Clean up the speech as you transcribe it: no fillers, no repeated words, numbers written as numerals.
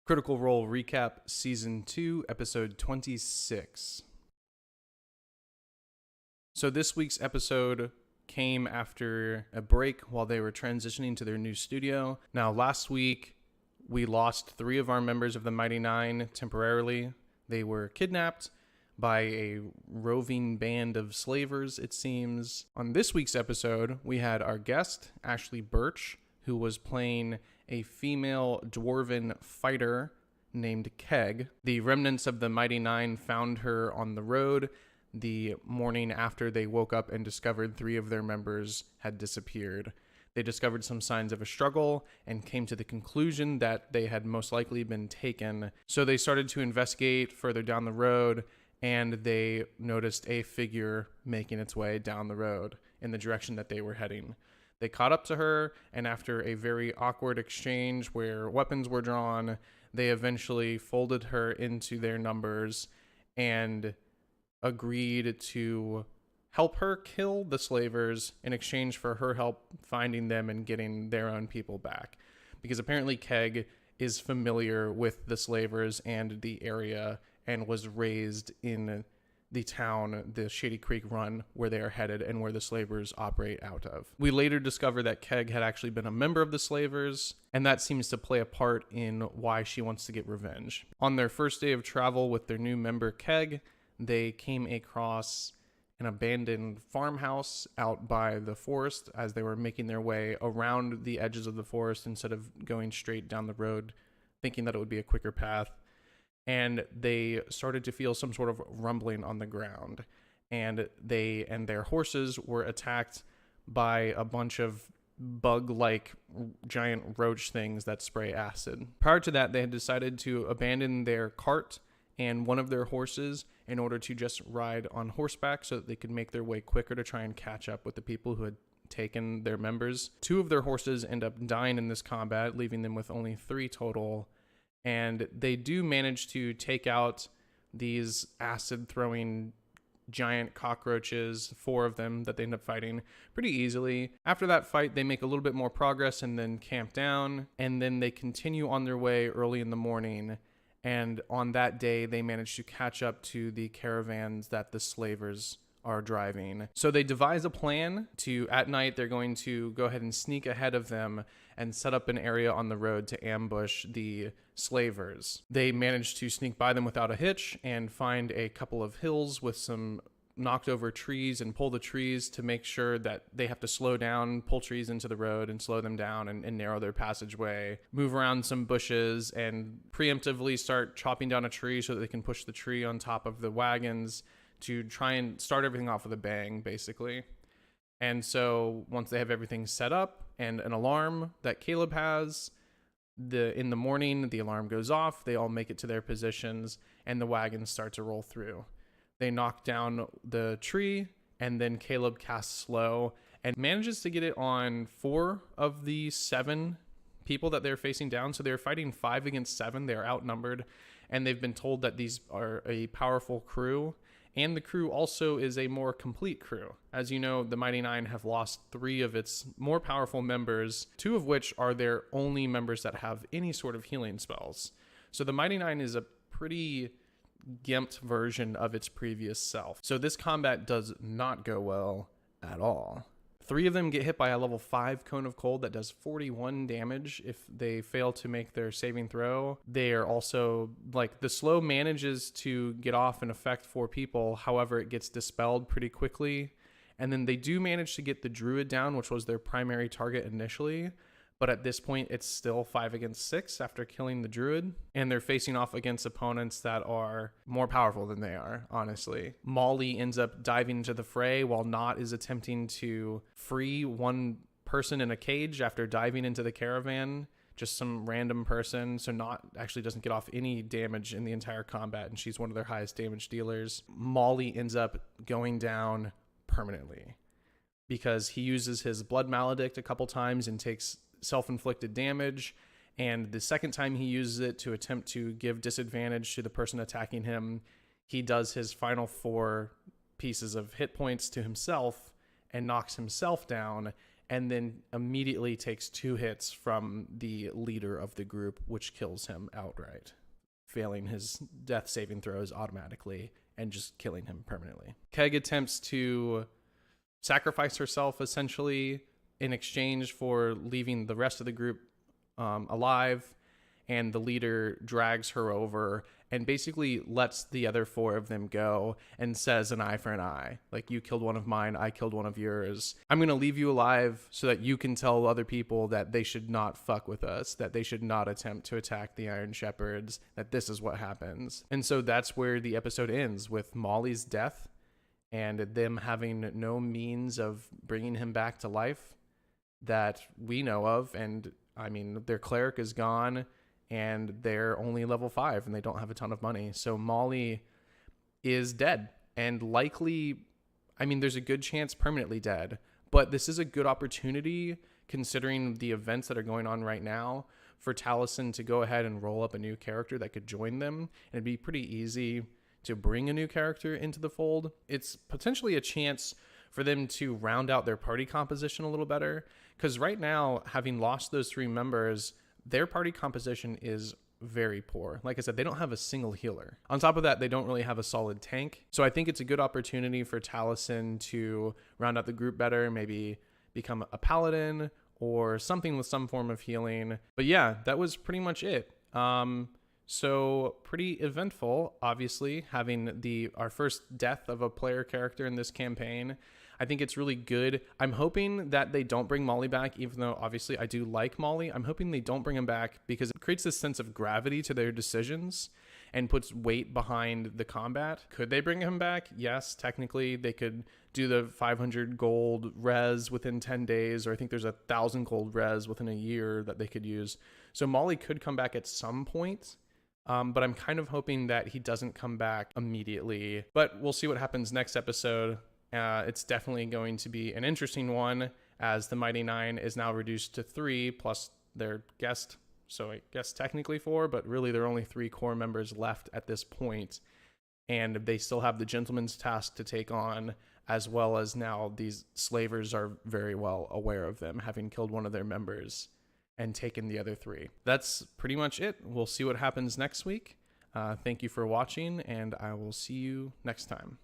Critical Role Recap Season 2, Episode 26. So this week's episode came after a break while they were transitioning to their new studio. Now, last week, we lost 3 of our members of the Mighty Nein temporarily. They were kidnapped by a roving band of slavers, it seems. On this week's episode, we had our guest, Ashley Birch, who was playing a female dwarven fighter named Keg. The remnants of the Mighty Nein found her on the road the morning after they woke up and discovered 3 of their members had disappeared. They discovered some signs of a struggle and came to the conclusion that they had most likely been taken. So they started to investigate further down the road, and they noticed a figure making its way down the road in the direction that they were heading. They caught up to her, and after a very awkward exchange where weapons were drawn, they eventually folded her into their numbers and agreed to help her kill the slavers in exchange for her help finding them and getting their own people back. Because apparently Keg is familiar with the slavers and the area and was raised in the town, the Shady Creek Run, where they are headed and where the slavers operate out of. We later discover that Keg had actually been a member of the slavers, and that seems to play a part in why she wants to get revenge. On their first day of travel with their new member Keg, they came across an abandoned farmhouse out by the forest as they were making their way around the edges of the forest instead of going straight down the road, thinking that it would be a quicker path. And they started to feel some sort of rumbling on the ground, and they and their horses were attacked by a bunch of bug-like giant roach things that spray acid. Prior to that, they had decided to abandon their cart and one of their horses in order to just ride on horseback so that they could make their way quicker to try and catch up with the people who had taken their members. 2 of their horses end up dying in this combat, leaving them with only 3 total. And they do manage to take out these acid-throwing giant cockroaches, 4 of them that they end up fighting pretty easily. After that fight, they make a little bit more progress and then camp down. And then they continue on their way early in the morning. And on that day, they manage to catch up to the caravans that the slavers are driving. So they devise a plan to, at night, they're going to go ahead and sneak ahead of them and set up an area on the road to ambush the slavers. They manage to sneak by them without a hitch and find a couple of hills with some knocked over trees and pull the trees to make sure that they have to slow down, pull trees into the road and slow them down and narrow their passageway, move around some bushes and preemptively start chopping down a tree so that they can push the tree on top of the wagons to try and start everything off with a bang, basically. And so once they have everything set up and an alarm that Caleb has, in the morning, the alarm goes off, they all make it to their positions, and the wagons start to roll through. They knock down the tree, and then Caleb casts slow and manages to get it on 4 of the 7 people that they're facing down. So they're fighting 5 against 7. They're outnumbered, and they've been told that these are a powerful crew. And the crew also is a more complete crew. As you know, the Mighty Nein have lost 3 of its more powerful members, 2 of which are their only members that have any sort of healing spells. So the Mighty Nein is a pretty gimped version of its previous self. So this combat does not go well at all. 3 of them get hit by a level 5 Cone of Cold that does 41 damage if they fail to make their saving throw. They are also, the slow manages to get off and affect 4 people. However, it gets dispelled pretty quickly. And then they do manage to get the druid down, which was their primary target initially. But at this point, it's still 5 against 6 after killing the druid. And they're facing off against opponents that are more powerful than they are, honestly. Molly ends up diving into the fray while Knot is attempting to free one person in a cage after diving into the caravan. Just some random person. So Knot actually doesn't get off any damage in the entire combat, and she's one of their highest damage dealers. Molly ends up going down permanently because he uses his Blood Maledict a couple times and takes self-inflicted damage, and the second time he uses it to attempt to give disadvantage to the person attacking him, he does his final 4 pieces of hit points to himself and knocks himself down, and then immediately takes 2 hits from the leader of the group, which kills him outright, failing his death saving throws automatically and just killing him permanently. Keg attempts to sacrifice herself essentially in exchange for leaving the rest of the group alive, and the leader drags her over and basically lets the other 4 of them go and says an eye for an eye. Like, you killed one of mine, I killed one of yours. I'm going to leave you alive so that you can tell other people that they should not fuck with us, that they should not attempt to attack the Iron Shepherds, that this is what happens. And so that's where the episode ends, with Molly's death and them having no means of bringing him back to life that we know of. And I mean, their cleric is gone, and they're only level 5 and they don't have a ton of money. So Molly is dead, and likely, I mean, there's a good chance permanently dead, but this is a good opportunity, considering the events that are going on right now, for Taliesin to go ahead and roll up a new character that could join them. And it'd be pretty easy to bring a new character into the fold. It's potentially a chance for them to round out their party composition a little better, because right now, having lost those 3 members, their party composition is very poor. Like I said, they don't have a single healer. On top of that, they don't really have a solid tank. So I think it's a good opportunity for Taliesin to round out the group better, maybe become a paladin or something with some form of healing. But yeah, that was pretty much it. So pretty eventful, obviously, having our first death of a player character in this campaign. I think it's really good. I'm hoping that they don't bring Molly back, even though obviously I do like Molly. I'm hoping they don't bring him back because it creates this sense of gravity to their decisions and puts weight behind the combat. Could they bring him back? Yes, technically they could do the 500 gold res within 10 days, or I think there's 1,000 gold res within a year that they could use. So Molly could come back at some point. But I'm kind of hoping that he doesn't come back immediately. But we'll see what happens next episode. It's definitely going to be an interesting one, as the Mighty Nein is now reduced to 3 plus their guest. So I guess technically 4, but really there are only 3 core members left at this point. And they still have the Gentleman's Task to take on, as well as now these slavers are very well aware of them, having killed one of their members and taken the other 3. That's pretty much it. We'll see what happens next week. Thank you for watching, and I will see you next time.